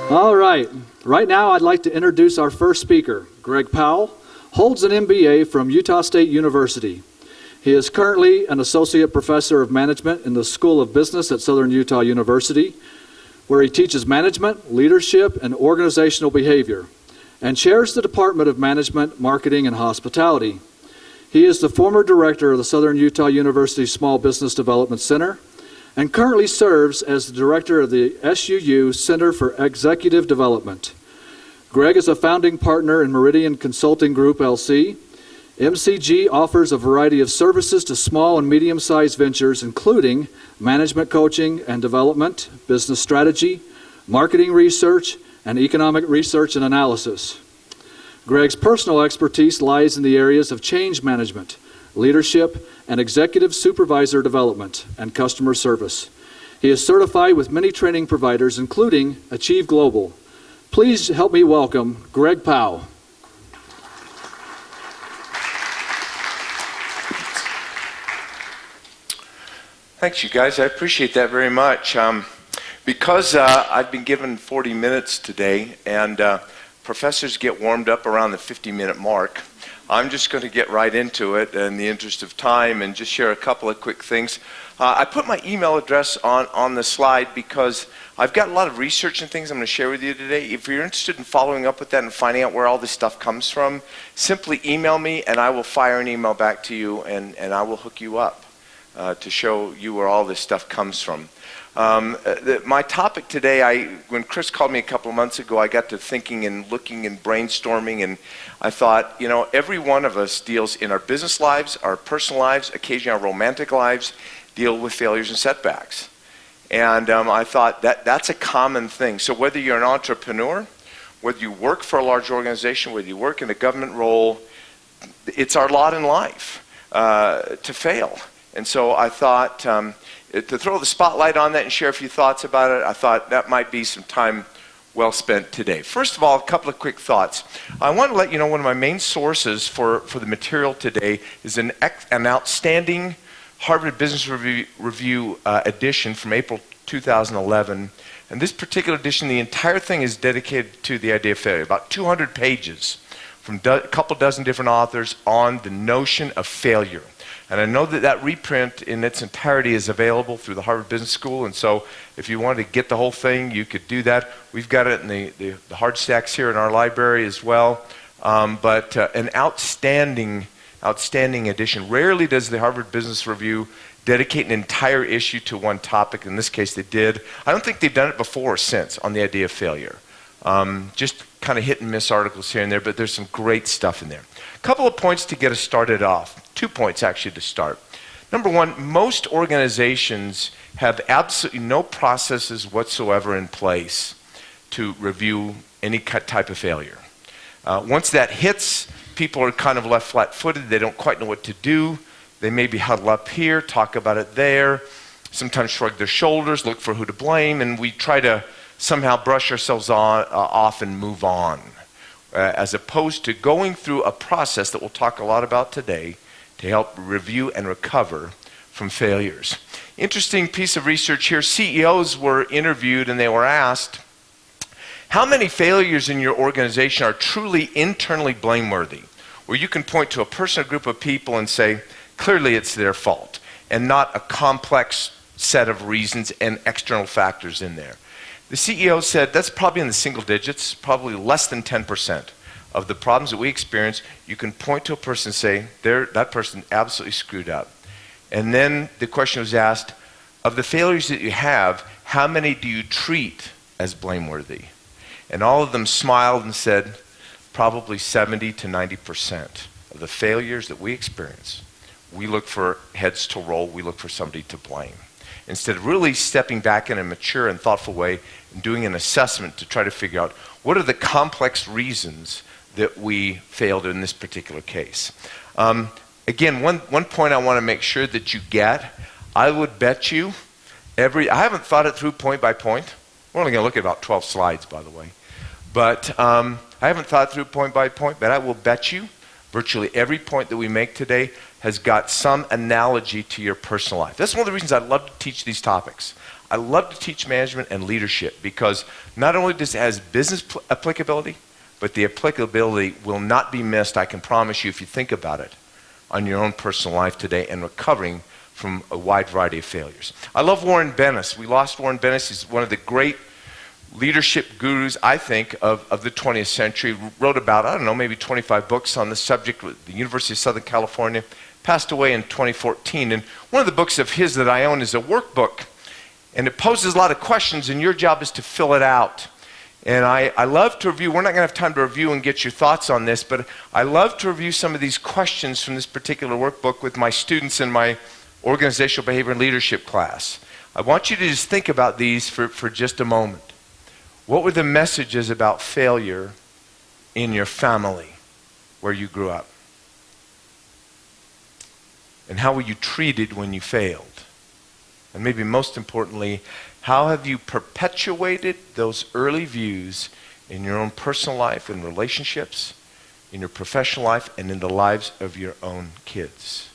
All right. Right now, I'd like to introduce our first speaker. Greg Powell holds an MBA from Utah State University. He is currently an associate professor of management in the School of Business at Southern Utah University, where he teaches management, leadership, and organizational behavior, and chairs the Department of Management, Marketing, and Hospitality. He is the former director of the Southern Utah University Small Business Development Center, and currently serves as the director of the SUU Center for Executive Development. Greg is a founding partner in Meridian Consulting Group, LC. MCG offers a variety of services to small and medium-sized ventures, including management coaching and development, business strategy, marketing research, and economic research and analysis. Greg's personal expertise lies in the areas of change management, leadership, and executive supervisor development and customer service. He is certified with many training providers, including Achieve Global. Please help me welcome Greg Powell. Thanks, you guys. I appreciate that very much. Because I've been given 40 minutes today, and professors get warmed up around the 50-minute mark, I'm just going to get right into it in the interest of time and just share a couple of quick things. I put my email address on the slide because I've got a lot of research and things I'm going to share with you today. If you're interested in following up with that and finding out where all this stuff comes from, simply email me and I will fire an email back to you and I will hook you up to show you where all this stuff comes from. My topic today, when Chris called me a couple of months ago, I got to thinking and looking and brainstorming, and I thought, you know, every one of us deals in our business lives, our personal lives, occasionally our romantic lives, deal with failures and setbacks. And I thought that's a common thing. So whether you're an entrepreneur, whether you work for a large organization, whether you work in a government role, it's our lot in life to fail. And so I thought, to throw the spotlight on that and share a few thoughts about it, I thought that might be some time well spent today. First of all, a couple of quick thoughts. I want to let you know one of my main sources for the material today is an outstanding Harvard Business Review edition from April 2011. And this particular edition, the entire thing is dedicated to the idea of failure, about 200 pages from a couple dozen different authors on the notion of failure. And I know that reprint in its entirety is available through the Harvard Business School, and so if you wanted to get the whole thing, you could do that. We've got it in the hard stacks here in our library as well. But an outstanding edition. Rarely does the Harvard Business Review dedicate an entire issue to one topic. In this case, they did. I don't think they've done it before or since on the idea of failure. Just kind of hit and miss articles here and there, but there's some great stuff in there. A couple of points to get us started off. 2 points actually to start. Number one, most organizations have absolutely no processes whatsoever in place to review any type of failure. Once that hits, people are kind of left flat-footed. They don't quite know what to do. They may be huddled up here, talk about it there, sometimes shrug their shoulders, look for who to blame, and we try to somehow brush ourselves off and move on, as opposed to going through a process that we'll talk a lot about today to help review and recover from failures. Interesting piece of research here. CEOs were interviewed and they were asked, how many failures in your organization are truly internally blameworthy, where you can point to a person or group of people and say, clearly it's their fault, and not a complex set of reasons and external factors in there. The CEO said that's probably in the single digits, probably less than 10%. Of the problems that we experience, you can point to a person and say, that person absolutely screwed up. And then the question was asked, of the failures that you have, how many do you treat as blameworthy? And all of them smiled and said, probably 70 to 90% of the failures that we experience, we look for heads to roll, we look for somebody to blame. Instead of really stepping back in a mature and thoughtful way and doing an assessment to try to figure out what are the complex reasons that we failed in this particular case. Again, one point I want to make sure that you get, I would bet you I haven't thought it through point by point. We're only going to look at about 12 slides, by the way. But I haven't thought through point by point, but I will bet you virtually every point that we make today has got some analogy to your personal life. That's one of the reasons I love to teach these topics. I love to teach management and leadership because not only does it has business applicability, but the applicability will not be missed, I can promise you, if you think about it, on your own personal life today and recovering from a wide variety of failures. I love Warren Bennis. We lost Warren Bennis. He's one of the great leadership gurus, I think, of the 20th century. Wrote about, I don't know, maybe 25 books on the subject with the University of Southern California. Passed away in 2014. And one of the books of his that I own is a workbook. And it poses a lot of questions, and your job is to fill it out. And I love to review, we're not going to have time to review and get your thoughts on this, but I love to review some of these questions from this particular workbook with my students in my organizational behavior and leadership class. I want you to just think about these for just a moment. What were the messages about failure in your family where you grew up? And how were you treated when you failed? And maybe most importantly, how have you perpetuated those early views in your own personal life and relationships, in your professional life, and in the lives of your own kids?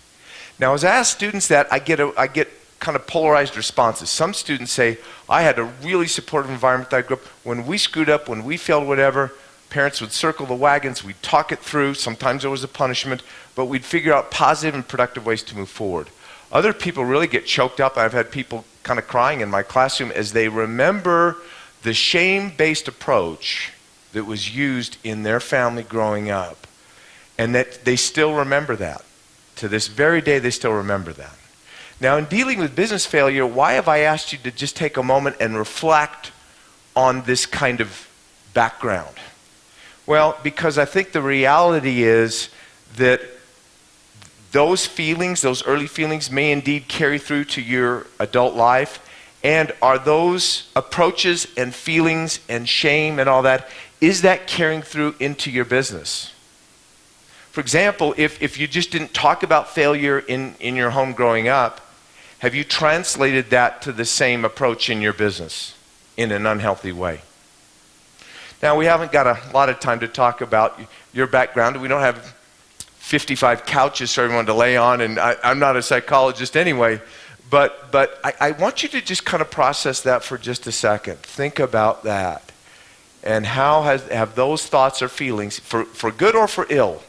Now, as I ask students that, I get kind of polarized responses. Some students say, I had a really supportive environment that I grew up. When we screwed up, when we failed, whatever, parents would circle the wagons, we'd talk it through. Sometimes there was a punishment, but we'd figure out positive and productive ways to move forward. Other people really get choked up. I've had people kind of crying in my classroom as they remember the shame-based approach that was used in their family growing up, and that they still remember that. To this very day, they still remember that. Now, in dealing with business failure, why have I asked you to just take a moment and reflect on this kind of background? Well, because I think the reality is that those feelings, those early feelings, may indeed carry through to your adult life. And are those approaches and feelings and shame and all that, is that carrying through into your business? For example, if you just didn't talk about failure in your home growing up, have you translated that to the same approach in your business in an unhealthy way? Now, we haven't got a lot of time to talk about your background. We don't have 55 couches for everyone to lay on, and I'm not a psychologist anyway, but I want you to just kind of process that for just a second. Think about that. And how have those thoughts or feelings, for good or for ill,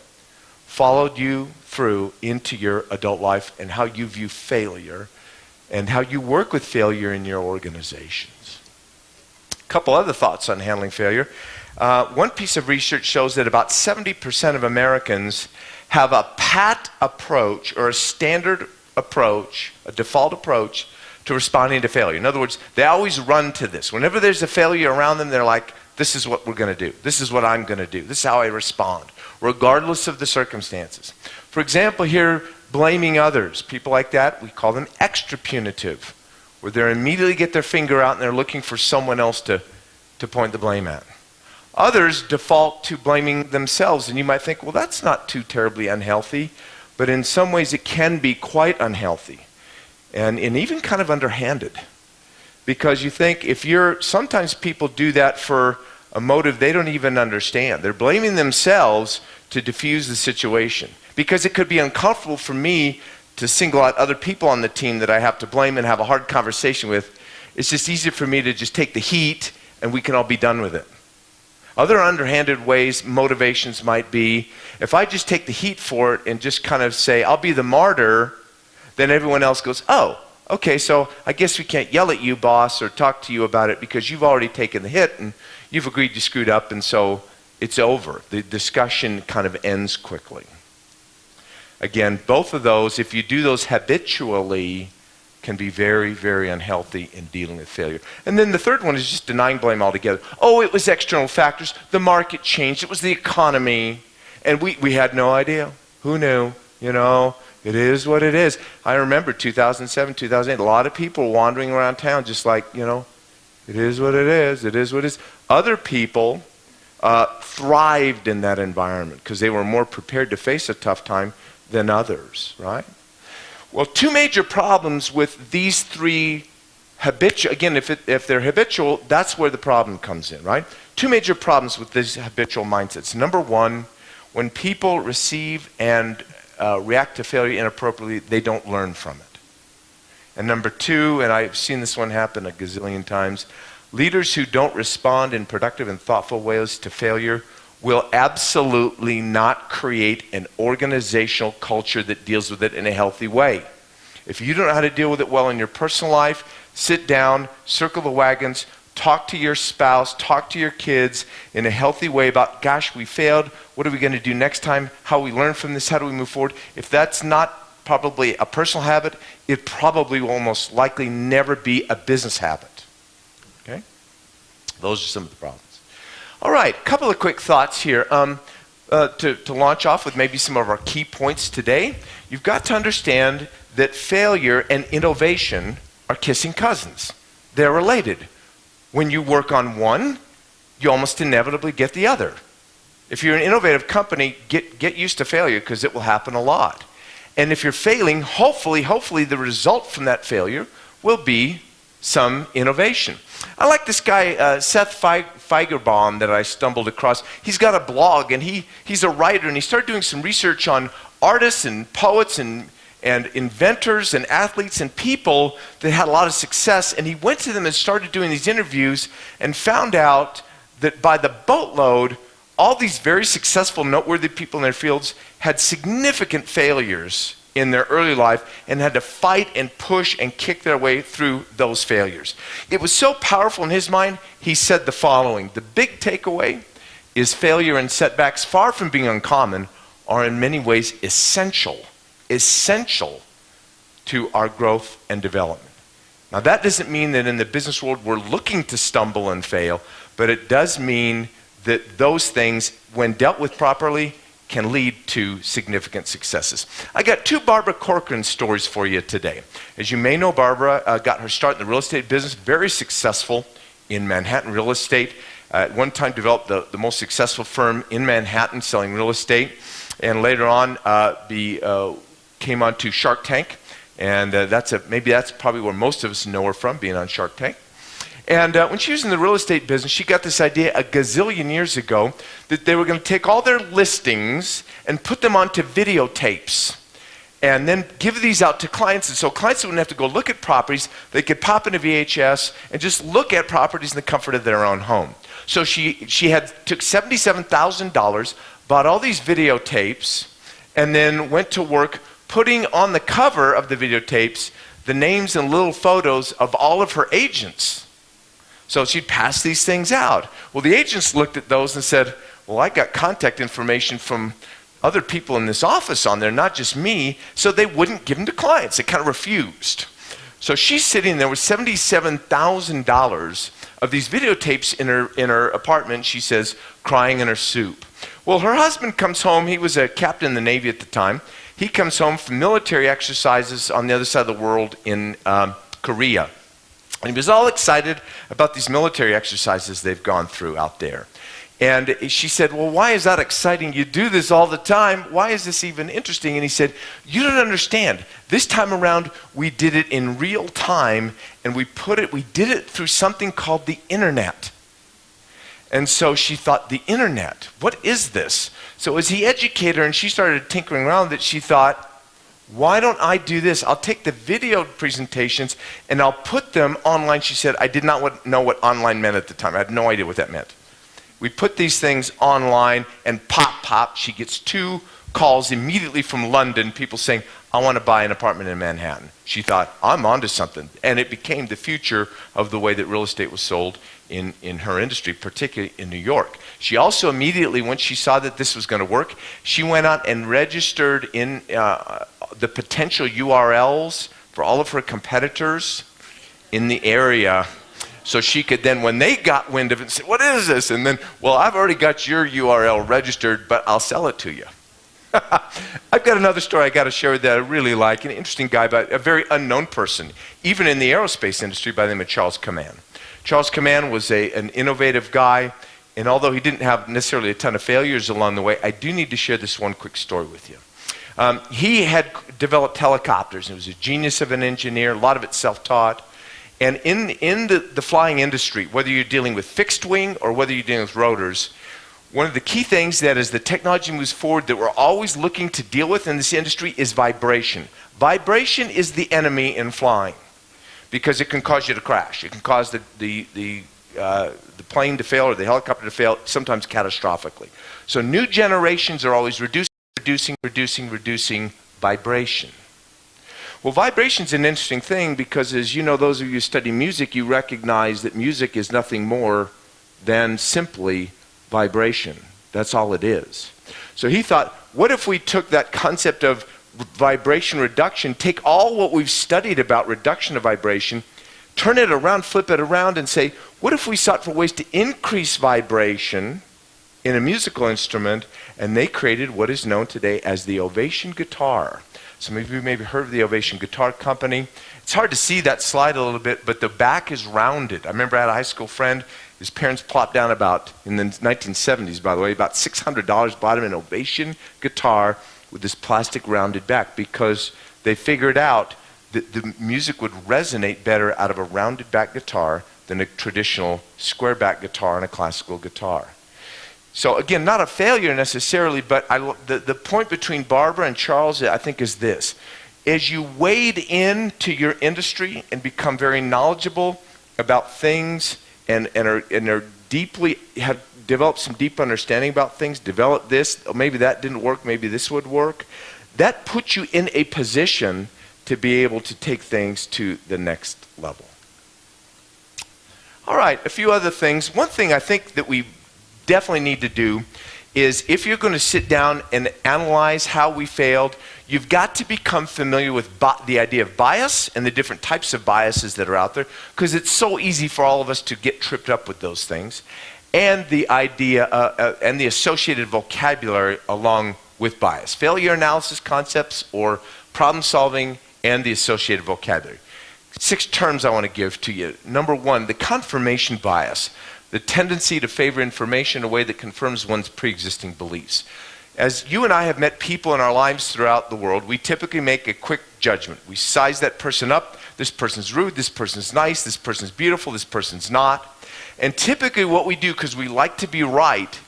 followed you through into your adult life, and how you view failure and how you work with failure in your organizations. A couple other thoughts on handling failure. One piece of research shows that about 70% of Americans have a pat approach or a standard approach, a default approach to responding to failure. In other words, they always run to this. Whenever there's a failure around them, they're like, this is what we're going to do. This is what I'm going to do. This is how I respond, regardless of the circumstances. For example, here, blaming others. People like that, we call them extra punitive, where they immediately get their finger out and they're looking for someone else to point the blame at. Others default to blaming themselves, and you might think, well, that's not too terribly unhealthy, but in some ways it can be quite unhealthy and even kind of underhanded. Because you think sometimes people do that for a motive they don't even understand. They're blaming themselves to diffuse the situation. Because it could be uncomfortable for me to single out other people on the team that I have to blame and have a hard conversation with. It's just easier for me to just take the heat and we can all be done with it. Other underhanded ways, motivations might be, if I just take the heat for it and just kind of say, I'll be the martyr, then everyone else goes, oh, okay, so I guess we can't yell at you, boss, or talk to you about it because you've already taken the hit and you've agreed you screwed up, and so it's over. The discussion kind of ends quickly. Again, both of those, if you do those habitually, can be very, very unhealthy in dealing with failure. And then the third one is just denying blame altogether. Oh, it was external factors. The market changed. It was the economy. And we had no idea. Who knew? You know, it is what it is. I remember 2007, 2008, a lot of people wandering around town just like, you know, it is what it is. It is what it is. Other people thrived in that environment because they were more prepared to face a tough time than others, right? Well, two major problems with these three habitual, again, if they're habitual, that's where the problem comes in, right? Two major problems with these habitual mindsets. Number one, when people receive and react to failure inappropriately, they don't learn from it. And number two, and I've seen this one happen a gazillion times, leaders who don't respond in productive and thoughtful ways to failure will absolutely not create an organizational culture that deals with it in a healthy way. If you don't know how to deal with it well in your personal life, sit down, circle the wagons, talk to your spouse, talk to your kids in a healthy way about, gosh, we failed. What are we going to do next time? How we learn from this? How do we move forward? If that's not probably a personal habit, it probably will most likely never be a business habit. Okay? Those are some of the problems. All right, a couple of quick thoughts here. To launch off with maybe some of our key points today, you've got to understand that failure and innovation are kissing cousins. They're related. When you work on one, you almost inevitably get the other. If you're an innovative company, get used to failure because it will happen a lot. And if you're failing, hopefully the result from that failure will be some innovation. I like this guy, Seth Feigerbaum, that I stumbled across. He's got a blog, and he's a writer, and he started doing some research on artists and poets and inventors and athletes and people that had a lot of success, and he went to them and started doing these interviews and found out that by the boatload, all these very successful, noteworthy people in their fields had significant failures in their early life and had to fight and push and kick their way through those failures. It was so powerful in his mind, he said the following: the big takeaway is failure and setbacks, far from being uncommon, are in many ways essential to our growth and development. Now that doesn't mean that in the business world we're looking to stumble and fail, but it does mean that those things, when dealt with properly, can lead to significant successes. I got two Barbara Corcoran stories for you today. As you may know, Barbara got her start in the real estate business, very successful in Manhattan real estate. At one time developed the most successful firm in Manhattan selling real estate, and later on came on to Shark Tank, and maybe that's probably where most of us know her from, being on Shark Tank. And when she was in the real estate business, she got this idea a gazillion years ago that they were going to take all their listings and put them onto videotapes and then give these out to clients. And so clients wouldn't have to go look at properties. They could pop in a VHS and just look at properties in the comfort of their own home. So she took $77,000, bought all these videotapes, and then went to work putting on the cover of the videotapes the names and little photos of all of her agents. So she'd pass these things out. Well, the agents looked at those and said, well, I got contact information from other people in this office on there, not just me, so they wouldn't give them to clients. They kind of refused. So she's sitting there with $77,000 of these videotapes in her apartment, she says, crying in her soup. Well, her husband comes home. He was a captain in the Navy at the time. He comes home from military exercises on the other side of the world in Korea. And he was all excited about these military exercises they've gone through out there. And she said, well, why is that exciting? You do this all the time. Why is this even interesting? And he said, you don't understand. This time around, we did it in real time, and we did it through something called the internet. And so she thought, the internet, what is this? So as he educated her and she started tinkering around with it, she thought, why don't I do this? I'll take the video presentations and I'll put them online. She said, I did not know what online meant at the time. I had no idea what that meant. We put these things online, and pop, she gets 2 calls immediately from London, people saying, I want to buy an apartment in Manhattan. She thought, I'm onto something. And it became the future of the way that real estate was sold in her industry, particularly in New York. She also immediately, once she saw that this was going to work, she went out and registered in the potential URLs for all of her competitors in the area, so she could then, when they got wind of it, say, what is this? And then, well, I've already got your URL registered, but I'll sell it to you. I've got another story I got to share that I really like, an interesting guy, but a very unknown person, even in the aerospace industry, by the name of Charles Kaman. Charles Kaman was an innovative guy, and although he didn't have necessarily a ton of failures along the way, I do need to share this one quick story with you. He had developed helicopters, and he was a genius of an engineer, a lot of it self-taught. And in the flying industry, whether you're dealing with fixed wing or whether you're dealing with rotors, one of the key things that as the technology moves forward that we're always looking to deal with in this industry is vibration. Vibration is the enemy in flying. because it can cause you to crash. It can cause the plane to fail or the helicopter to fail, sometimes catastrophically. So new generations are always reducing vibration. Well, vibration's an interesting thing because, as you know, those of you who study music, you recognize that music is nothing more than simply vibration. That's all it is. So he thought, what if we took that concept of vibration reduction, take all what we've studied about reduction of vibration, turn it around, flip it around, and say, what if we sought for ways to increase vibration in a musical instrument? And they created what is known today as the Ovation guitar. Some of you maybe heard of the Ovation Guitar Company. It's hard to see that slide a little bit, but the back is rounded. I remember I had a high school friend, his parents plopped down about, in the 1970s by the way, about $600, bought him an Ovation guitar with this plastic rounded back because they figured out that the music would resonate better out of a rounded back guitar than a traditional square back guitar on a classical guitar. So again, not a failure necessarily, but the point between Barbara and Charles, I think, is this. As you wade into your industry and become very knowledgeable about things and are deeply, have developed some deep understanding about things, develop this, maybe that didn't work, maybe this would work, that puts you in a position to be able to take things to the next level. All right, a few other things. One thing I think that we definitely need to do is, if you're going to sit down and analyze how we failed, you've got to become familiar with the idea of bias and the different types of biases that are out there, because it's so easy for all of us to get tripped up with those things, and the idea and the associated vocabulary along with bias. Failure analysis concepts or problem solving and the associated vocabulary. 6 terms I want to give to you. Number 1, the confirmation bias. The tendency to favor information in a way that confirms one's pre-existing beliefs. As you and I have met people in our lives throughout the world, we typically make a quick judgment. We size that person up. This person's rude, this person's nice, this person's beautiful, this person's not. And typically what we do, because we like to be right,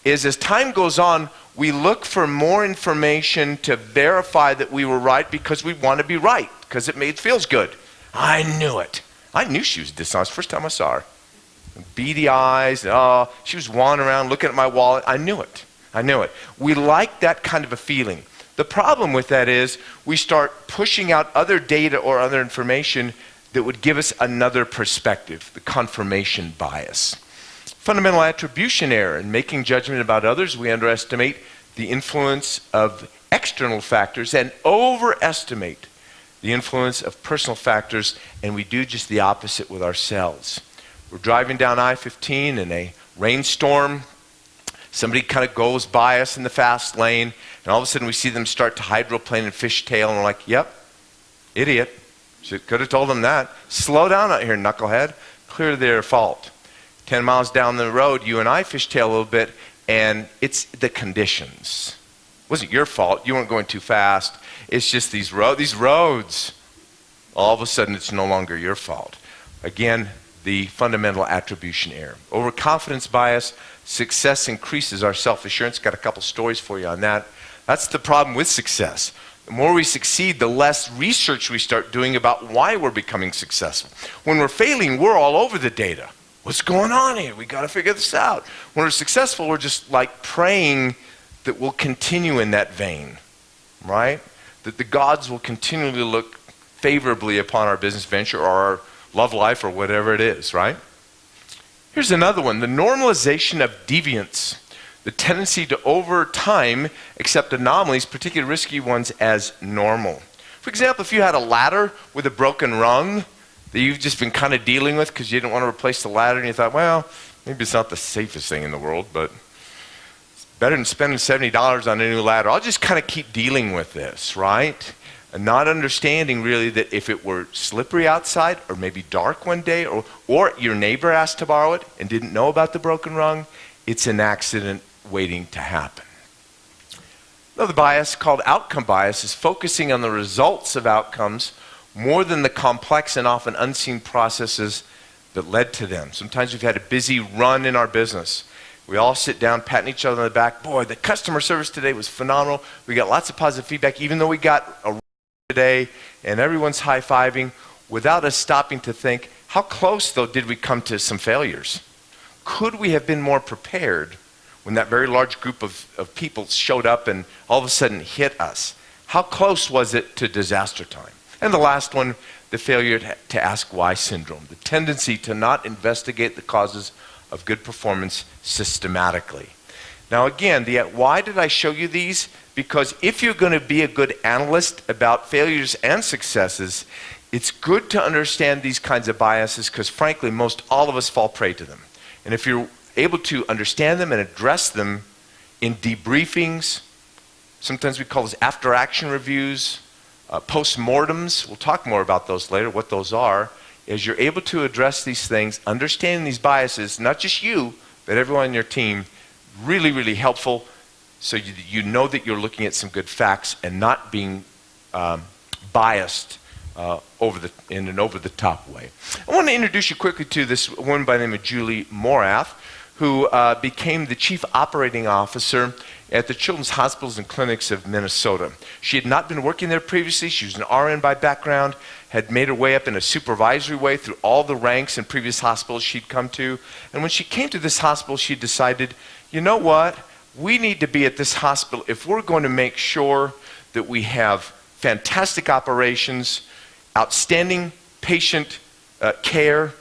is as time goes on, we look for more information to verify that we were right because we want to be right, because it feels good. I knew it. I knew she was dishonest first time I saw her. Beady eyes, oh, she was wandering around looking at my wallet. I knew it. I knew it. We like that kind of a feeling. The problem with that is we start pushing out other data or other information that would give us another perspective, the confirmation bias. Fundamental attribution error. In making judgment about others, we underestimate the influence of external factors and overestimate the influence of personal factors, and we do just the opposite with ourselves. We're driving down I-15 in a rainstorm. Somebody kind of goes by us in the fast lane, and all of a sudden we see them start to hydroplane and fishtail, and we're like, yep, idiot. Could have told them that. Slow down out here, knucklehead. Clearly their fault. 10 miles down the road, you and I fishtail a little bit, and it's the conditions. It wasn't your fault. You weren't going too fast. It's just these roads. All of a sudden, it's no longer your fault. Again, the fundamental attribution error. Overconfidence bias. Success increases our self-assurance. Got a couple stories for you on that. That's the problem with success. The more we succeed, the less research we start doing about why we're becoming successful. When we're failing, we're all over the data. What's going on here? We got to figure this out. When we're successful, we're just like praying that we'll continue in that vein, right? That the gods will continually look favorably upon our business venture or our love life or whatever it is, right? Here's another one, the normalization of deviance. The tendency to, over time, accept anomalies, particularly risky ones, as normal. For example, if you had a ladder with a broken rung that you've just been kind of dealing with because you didn't want to replace the ladder, and you thought, well, maybe it's not the safest thing in the world, but it's better than spending $70 on a new ladder. I'll just kind of keep dealing with this, right? And not understanding really that if it were slippery outside or maybe dark one day or your neighbor asked to borrow it and didn't know about the broken rung, it's an accident waiting to happen. Another bias called outcome bias is focusing on the results of outcomes more than the complex and often unseen processes that led to them. Sometimes we've had a busy run in our business. We all sit down, patting each other on the back. Boy, the customer service today was phenomenal. We got lots of positive feedback, even though we got a today and everyone's high-fiving. without us stopping to think, how close, though, did we come to some failures? Could we have been more prepared when that very large group of people showed up and all of a sudden hit us? How close was it to disaster time? And the last one, the failure to ask why syndrome, the tendency to not investigate the causes of good performance systematically. Now again, why did I show you these? Because if you're going to be a good analyst about failures and successes, it's good to understand these kinds of biases because frankly, most all of us fall prey to them. And if you're able to understand them and address them in debriefings, sometimes we call those after-action reviews, post-mortems, we'll talk more about those later, what those are, is you're able to address these things, understanding these biases, not just you, but everyone on your team, really, really helpful, so you know that you're looking at some good facts and not being biased in an over-the-top way. I want to introduce you quickly to this woman by the name of Julie Morath, who became the Chief Operating Officer at the Children's Hospitals and Clinics of Minnesota. She had not been working there previously. She was an RN by background, had made her way up in a supervisory way through all the ranks in previous hospitals she'd come to. And when she came to this hospital, she decided, you know what? We need to be at this hospital if we're going to make sure that we have fantastic operations, outstanding patient care,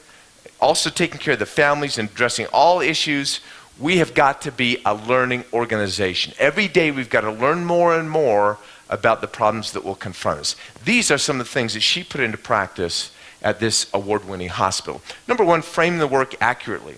also taking care of the families and addressing all issues. We have got to be a learning organization. Every day we've got to learn more and more about the problems that will confront us. These are some of the things that she put into practice at this award-winning hospital. Number one, frame the work accurately.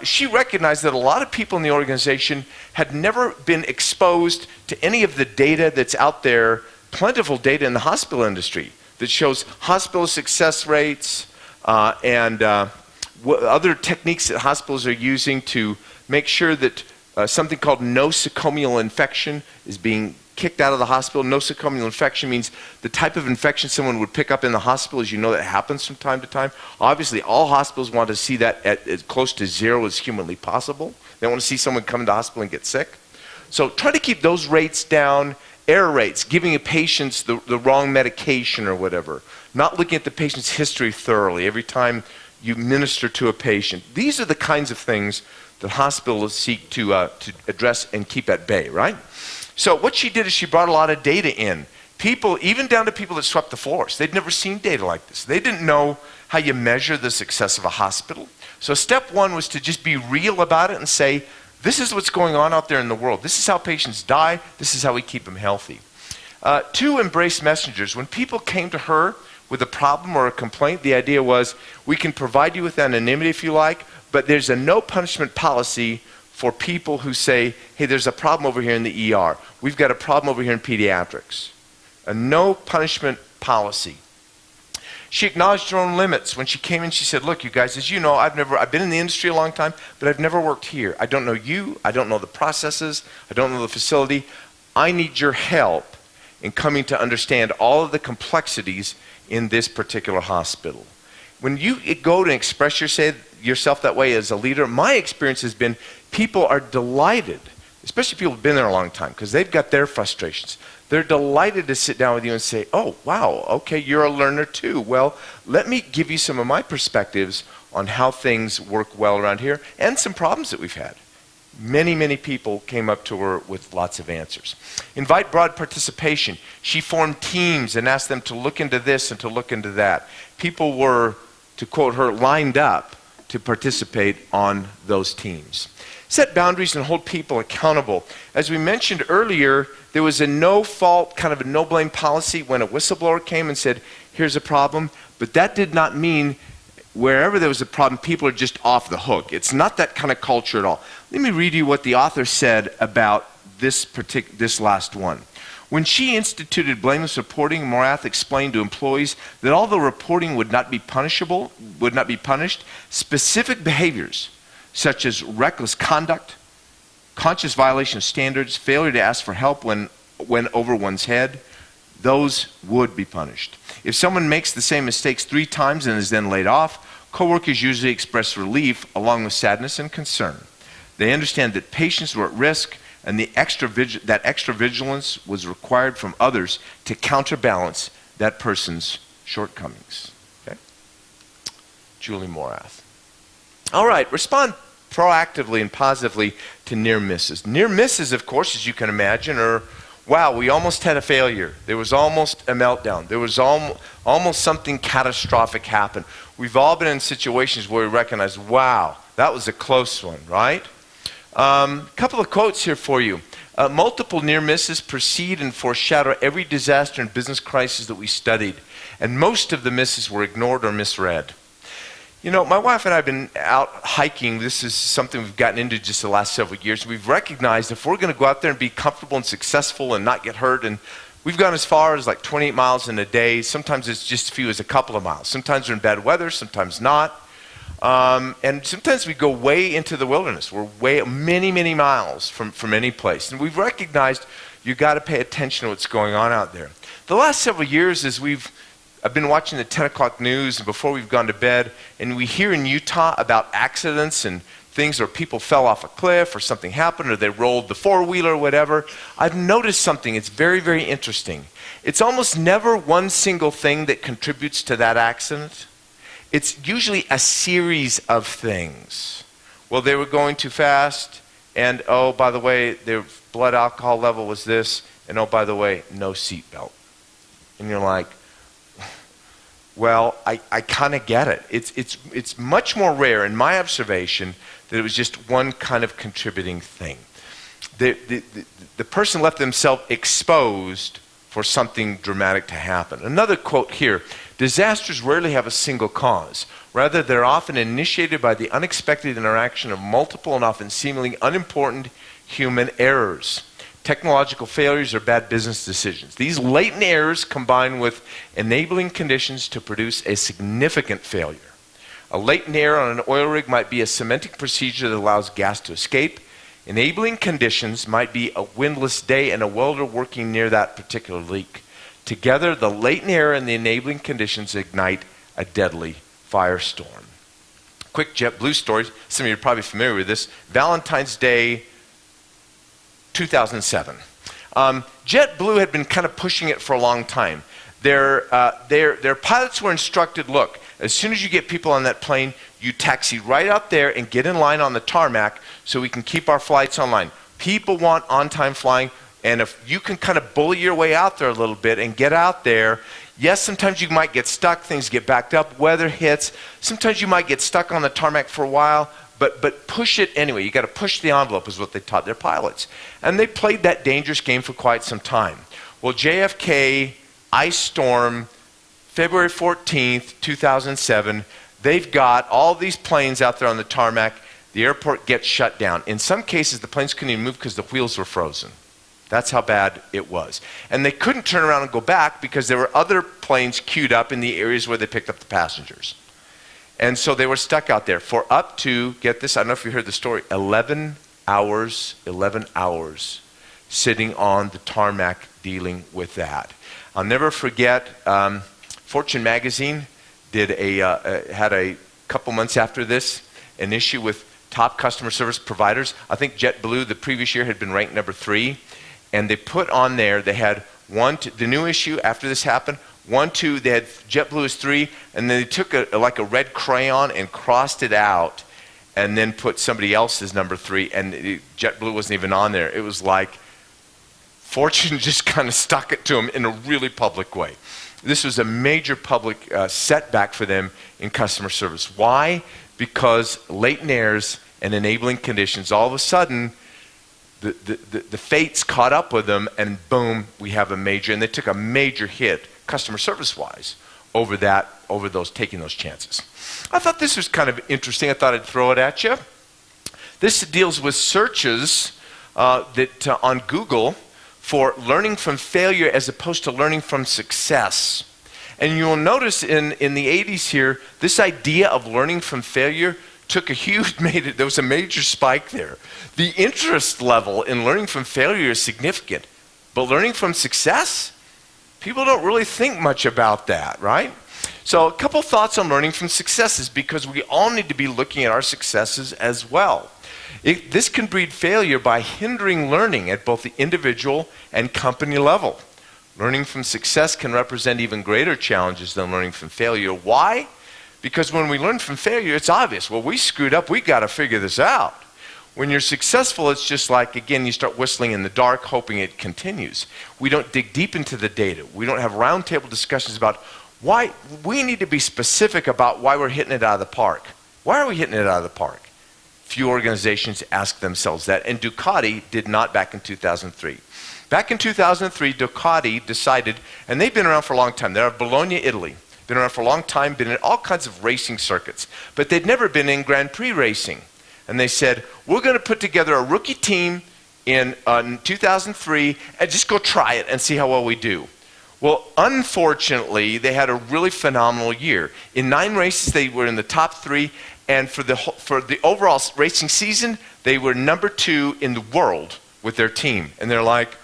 She recognized that a lot of people in the organization had never been exposed to any of the data that's out there, plentiful data in the hospital industry that shows hospital success rates and other techniques that hospitals are using to make sure that something called nosocomial infection is being kicked out of the hospital. Nosocomial infection means the type of infection someone would pick up in the hospital. As you know, that happens from time to time. Obviously, all hospitals want to see that at as close to zero as humanly possible. They want to see someone come to the hospital and get sick. So try to keep those rates down. Error rates, giving a patient the wrong medication or whatever. Not looking at the patient's history thoroughly every time you minister to a patient. These are the kinds of things that hospitals seek to address and keep at bay, right? So what she did is she brought a lot of data in. People, even down to people that swept the floors, they'd never seen data like this. They didn't know how you measure the success of a hospital. So step one was to just be real about it and say, this is what's going on out there in the world. This is how patients die. This is how we keep them healthy. Two, embrace messengers. When people came to her with a problem or a complaint, the idea was, we can provide you with anonymity if you like, but there's a no punishment policy for people who say, hey, there's a problem over here in the ER. We've got a problem over here in pediatrics. A no punishment policy. She acknowledged her own limits. When she came in, she said, look, you guys, as you know, I've been in the industry a long time, but I've never worked here. I don't know you. I don't know the processes. I don't know the facility. I need your help in coming to understand all of the complexities in this particular hospital. When you go to express yourself that way as a leader, my experience has been people are delighted, especially people who've been there a long time, because they've got their frustrations. They're delighted to sit down with you and say, oh, wow, okay, you're a learner too. Well, let me give you some of my perspectives on how things work well around here and some problems that we've had. Many, many people came up to her with lots of answers. Invite broad participation. She formed teams and asked them to look into this and to look into that. People were, to quote her, lined up to participate on those teams. Set boundaries and hold people accountable. As we mentioned earlier, there was a no-fault, kind of a no-blame policy when a whistleblower came and said, here's a problem, but that did not mean wherever there was a problem, people are just off the hook. It's not that kind of culture at all. Let me read you what the author said about this last one. When she instituted blameless reporting, Morath explained to employees that although reporting would not be punished, specific behaviors such as reckless conduct, conscious violation of standards, failure to ask for help when over one's head, those would be punished. If someone makes the same mistakes 3 times and is then laid off, coworkers usually express relief along with sadness and concern. They understand that patients were at risk and that extra vigilance was required from others to counterbalance that person's shortcomings. Julie Morath. All right, respond proactively and positively to near misses. Near misses, of course, as you can imagine, are, wow, we almost had a failure. There was almost a meltdown. There was almost something catastrophic happened. We've all been in situations where we recognize, wow, that was a close one, right? A couple of quotes here for you. Multiple near misses precede and foreshadow every disaster and business crisis that we studied, and most of the misses were ignored or misread. You know, my wife and I have been out hiking. This is something we've gotten into just the last several years. We've recognized if we're going to go out there and be comfortable and successful and not get hurt, and we've gone as far as like 28 miles in a day. Sometimes it's just as few as a couple of miles. Sometimes we're in bad weather, sometimes not. And sometimes we go way into the wilderness. We're way many miles from any place. And we've recognized you've got to pay attention to what's going on out there. The last several years, as I've been watching the 10 o'clock news and before we've gone to bed, and we hear in Utah about accidents and things where people fell off a cliff or something happened or they rolled the four-wheeler or whatever. I've noticed something. It's very interesting. It's almost never one single thing that contributes to that accident. It's usually a series of things. Well, they were going too fast, and oh, by the way, their blood alcohol level was this, and oh, by the way, no seatbelt. And you're like, well, I kind of get it. It's much more rare in my observation that it was just one kind of contributing thing. The person left themselves exposed for something dramatic to happen. Another quote here, disasters rarely have a single cause. Rather, they're often initiated by the unexpected interaction of multiple and often seemingly unimportant human errors. Technological failures or bad business decisions. These latent errors combine with enabling conditions to produce a significant failure. A latent error on an oil rig might be a cementing procedure that allows gas to escape. Enabling conditions might be a windless day and a welder working near that particular leak. Together, the latent error and the enabling conditions ignite a deadly firestorm. Quick JetBlue story. Some of you are probably familiar with this. Valentine's Day 2007. JetBlue had been kind of pushing it for a long time. Their pilots were instructed, look, as soon as you get people on that plane, you taxi right out there and get in line on the tarmac so we can keep our flights online. People want on-time flying, and if you can kind of bully your way out there a little bit and get out there, yes, sometimes you might get stuck, things get backed up, weather hits, sometimes you might get stuck on the tarmac for a while, but push it anyway. You got to push the envelope is what they taught their pilots. And they played that dangerous game for quite some time. Well, JFK, ice storm, February 14th, 2007, they've got all these planes out there on the tarmac. The airport gets shut down. In some cases, the planes couldn't even move because the wheels were frozen. That's how bad it was. And they couldn't turn around and go back because there were other planes queued up in the areas where they picked up the passengers. And so they were stuck out there for up to, get this, I don't know if you heard the story, 11 hours sitting on the tarmac dealing with that. I'll never forget, Fortune magazine had a couple months after this, an issue with top customer service providers. I think JetBlue the previous year had been ranked number 3. And they put on there, they had the new issue after this happened, 1, 2, they had JetBlue as 3, and then they took like a red crayon and crossed it out and then put somebody else's number 3, and JetBlue wasn't even on there. It was like Fortune just kind of stuck it to them in a really public way. This was a major public setback for them in customer service. Why? Because latent errors and enabling conditions, all of a sudden, the fates caught up with them, and boom, we have a major, and they took a major hit, customer service-wise, over those taking those chances. I thought this was kind of interesting. I thought I'd throw it at you. This deals with searches on Google for learning from failure as opposed to learning from success. And you'll notice in the 80s here, this idea of learning from failure took there was a major spike there. The interest level in learning from failure is significant, but learning from success, people don't really think much about that, right? So a couple thoughts on learning from successes, because we all need to be looking at our successes as well. This can breed failure by hindering learning at both the individual and company level. Learning from success can represent even greater challenges than learning from failure. Why? Because when we learn from failure, it's obvious. Well, we screwed up. We got to figure this out. When you're successful, it's just like, again, you start whistling in the dark, hoping it continues. We don't dig deep into the data. We don't have roundtable discussions about why. We need to be specific about why we're hitting it out of the park. Why are we hitting it out of the park? Few organizations ask themselves that, and Ducati did not back in 2003. Back in 2003, Ducati decided, and they've been around for a long time. They're out of Bologna, Italy. Been around for a long time, been in all kinds of racing circuits, but they'd never been in Grand Prix racing. And they said, we're going to put together a rookie team in 2003 and just go try it and see how well we do. Well, unfortunately, they had a really phenomenal year. In 9 races, they were in the top 3, and for the overall racing season, they were number 2 in the world with their team. And they're like,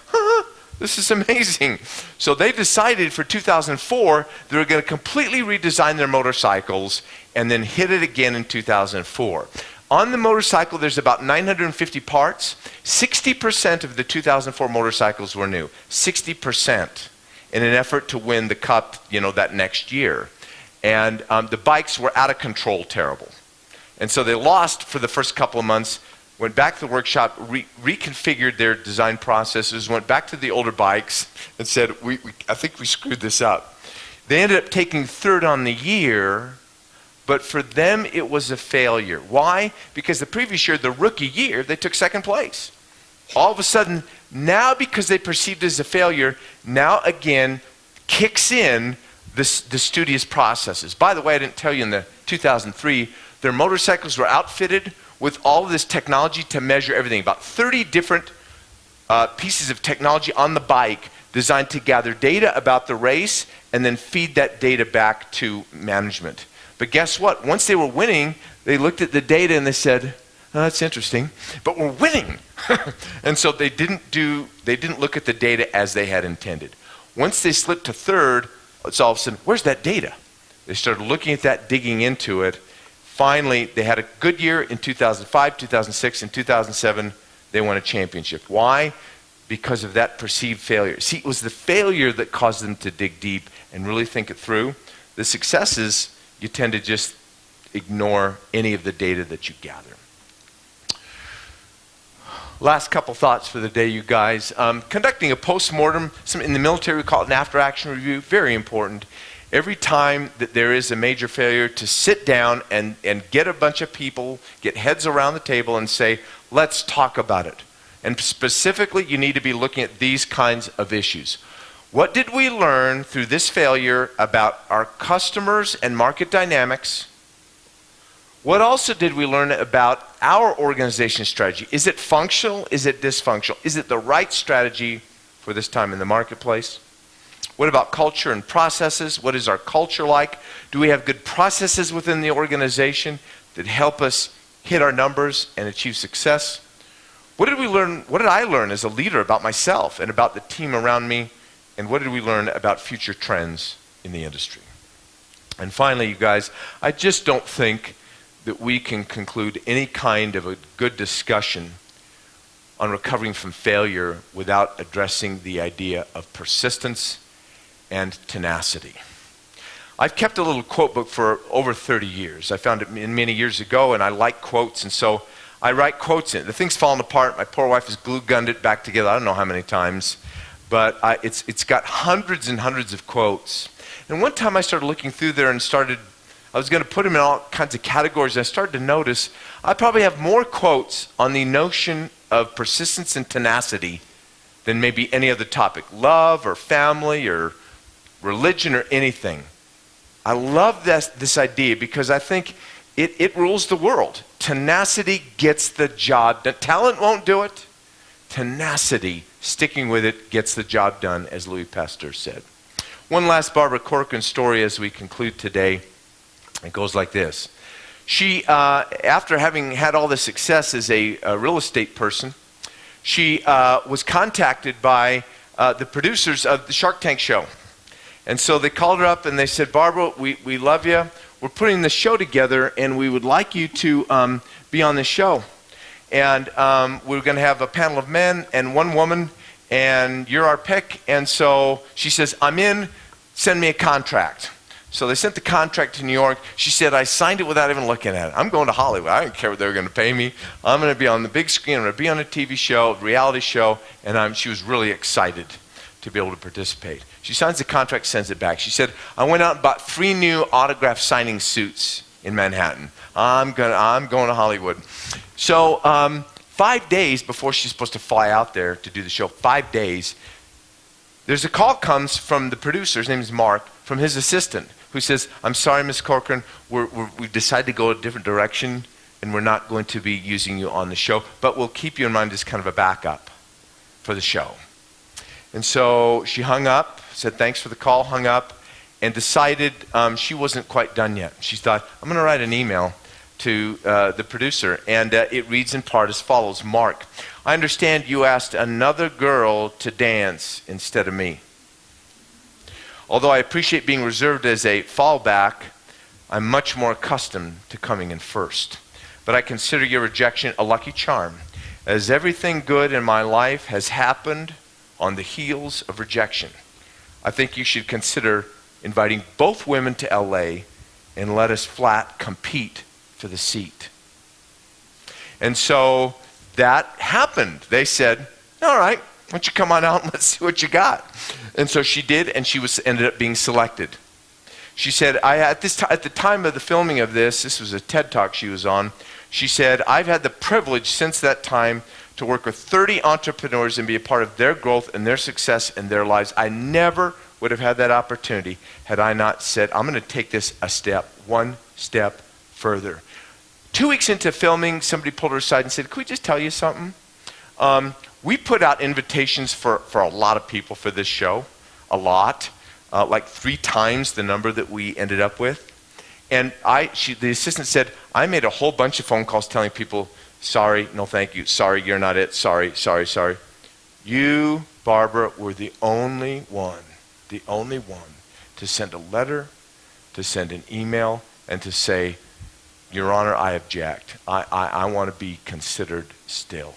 this is amazing. So they decided for 2004, they were going to completely redesign their motorcycles and then hit it again in 2004. On the motorcycle, there's about 950 parts. 60% of the 2004 motorcycles were new. 60%, in an effort to win the Cup, that next year. And the bikes were out of control terrible. And so they lost for the first couple of months, went back to the workshop, reconfigured their design processes, went back to the older bikes, and said, I think we screwed this up. They ended up taking 3rd on the year, but for them it was a failure. Why? Because the previous year, the rookie year, they took 2nd place. All of a sudden, now because they perceived it as a failure, now again kicks in the studious processes. By the way, I didn't tell you in the 2003, their motorcycles were outfitted with all of this technology to measure everything. About 30 different pieces of technology on the bike designed to gather data about the race and then feed that data back to management. But guess what? Once they were winning, they looked at the data and they said, oh, that's interesting, but we're winning. And so they didn't look at the data as they had intended. Once they slipped to 3rd, it's all of a sudden, where's that data? They started looking at that, digging into it. Finally, they had a good year in 2005, 2006, and 2007, they won a championship. Why? Because of that perceived failure. See, it was the failure that caused them to dig deep and really think it through. The successes, you tend to just ignore any of the data that you gather. Last couple thoughts for the day, you guys. Conducting a post-mortem, in the military we call it an after-action review, very important. Every time that there is a major failure, to sit down and get a bunch of people, get heads around the table and say, let's talk about it. And specifically, you need to be looking at these kinds of issues. What did we learn through this failure about our customers and market dynamics? What also did we learn about our organization strategy? Is it functional? Is it dysfunctional? Is it the right strategy for this time in the marketplace? What about culture and processes? What is our culture like? Do we have good processes within the organization that help us hit our numbers and achieve success? What did we learn? What did I learn as a leader about myself and about the team around me? And what did we learn about future trends in the industry? And finally, you guys, I just don't think that we can conclude any kind of a good discussion on recovering from failure without addressing the idea of persistence and tenacity. I've kept a little quote book for over 30 years. I found it many years ago, and I like quotes, and so I write quotes in it. The thing's fallen apart. My poor wife has glue-gunned it back together I don't know how many times, but it's got hundreds and hundreds of quotes. And one time I started looking through there and I was going to put them in all kinds of categories, and I started to notice I probably have more quotes on the notion of persistence and tenacity than maybe any other topic, love or family or religion or anything. I love this idea because I think it rules the world. Tenacity gets the job done. Talent won't do it. Tenacity, sticking with it, gets the job done, as Louis Pasteur said. One last Barbara Corcoran story as we conclude today. It goes like this. She, after having had all the success as a real estate person, she was contacted by the producers of the Shark Tank show. And so they called her up and they said, Barbara, we love you. We're putting this show together and we would like you to be on this show. And we're going to have a panel of men and one woman, and you're our pick. And so she says, I'm in, send me a contract. So they sent the contract to New York. She said, I signed it without even looking at it. I'm going to Hollywood. I don't care what they were going to pay me. I'm going to be on the big screen. I'm going to be on a TV show, reality show. And she was really excited to be able to participate. She signs the contract, sends it back. She said, I went out and bought 3 new autograph signing suits in Manhattan. I'm going to Hollywood. So 5 days before she's supposed to fly out there to do the show, 5 days, there's a call comes from the producer, his name is Mark, from his assistant, who says, I'm sorry, Miss Corcoran, we've decided to go a different direction, and we're not going to be using you on the show, but we'll keep you in mind as kind of a backup for the show. And so she hung up, said thanks for the call, hung up, and decided she wasn't quite done yet. She thought, I'm going to write an email to the producer, and it reads in part as follows. Mark, I understand you asked another girl to dance instead of me. Although I appreciate being reserved as a fallback, I'm much more accustomed to coming in first. But I consider your rejection a lucky charm, as everything good in my life has happened on the heels of rejection. I think you should consider inviting both women to LA and let us flat compete for the seat. And so that happened. They said, all right, why don't you come on out and let's see what you got. And so she did, and she ended up being selected. She said, at the time of the filming of this was a TED Talk she was on, she said, I've had the privilege since that time to work with 30 entrepreneurs and be a part of their growth and their success in their lives. I never would have had that opportunity had I not said, I'm going to take this one step further. 2 weeks into filming, somebody pulled her aside and said, can we just tell you something? We put out invitations for a lot of people for this show, a lot, like 3 times the number that we ended up with. And the assistant said, I made a whole bunch of phone calls telling people, sorry, no thank you, sorry, you're not it, sorry. You, Barbara, were the only one to send a letter, to send an email, and to say, Your Honor, I object. I want to be considered still.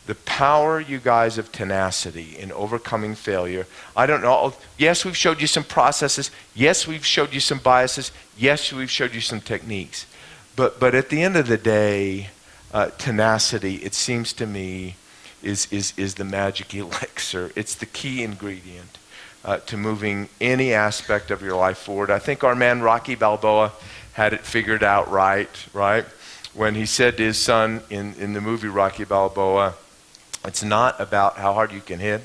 The power, you guys, of tenacity in overcoming failure. I don't know. Yes, we've showed you some processes. Yes, we've showed you some biases. Yes, we've showed you some techniques. But at the end of the day, tenacity, it seems to me, is the magic elixir. It's the key ingredient to moving any aspect of your life forward. I think our man Rocky Balboa had it figured out right? When he said to his son in the movie Rocky Balboa, it's not about how hard you can hit,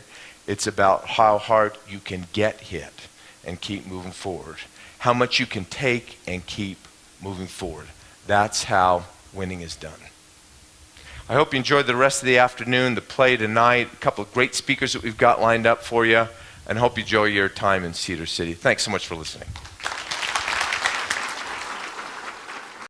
it's about how hard you can get hit and keep moving forward. How much you can take and keep moving forward. That's how winning is done. I hope you enjoyed the rest of the afternoon, the play tonight, a couple of great speakers that we've got lined up for you, and hope you enjoy your time in Cedar City. Thanks so much for listening.